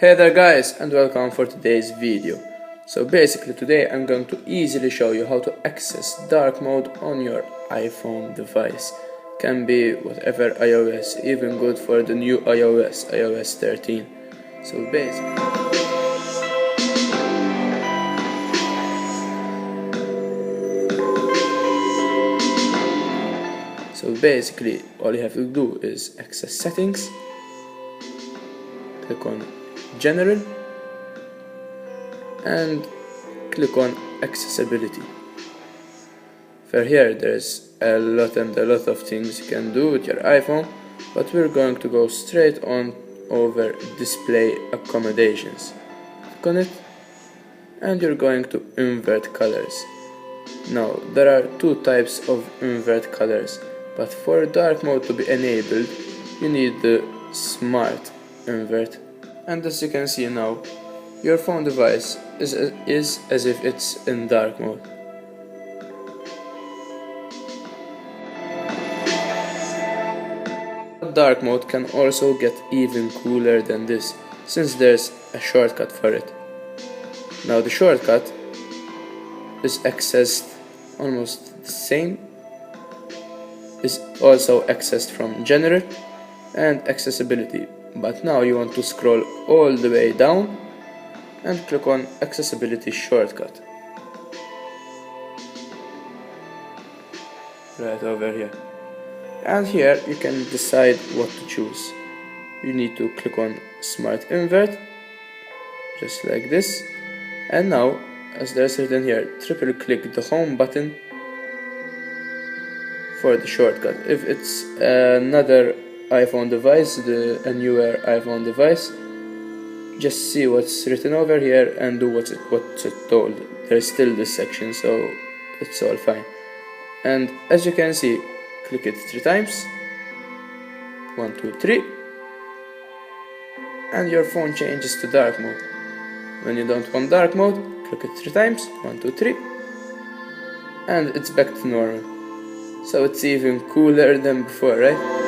Hey there guys, and welcome for today's video. So basically today I'm going to easily show you how to access dark mode on your iPhone device. Can be whatever iOS, even good for the new iOS 13. So basically all you have to do is access settings, click on general and click on accessibility. For here there's a lot of things you can do with your iPhone, but we're going to go straight on over display accommodations. Click on it and you're going to invert colors. Now there are two types of invert colors, but for dark mode to be enabled you need the smart invert. And as you can see now, your phone device is as if it's in dark mode. Dark mode can also get even cooler than this, since there's a shortcut for it. Now the shortcut is accessed almost the same, is also accessed from general and accessibility, but now you want to scroll all the way down and click on accessibility shortcut right over here, and here you can decide what to choose. You need to click on smart invert just like this, and now as there's written here, triple click the home button for the shortcut. If it's another iPhone device, a newer iPhone device, just see what's written over here and do what's it told. There's still this section, so it's all fine. And as you can see, click it 3 times, 1, 2, 3, and your phone changes to dark mode. When you don't want dark mode, click it 3 times, 1, 2, 3, and it's back to normal. So it's even cooler than before, right?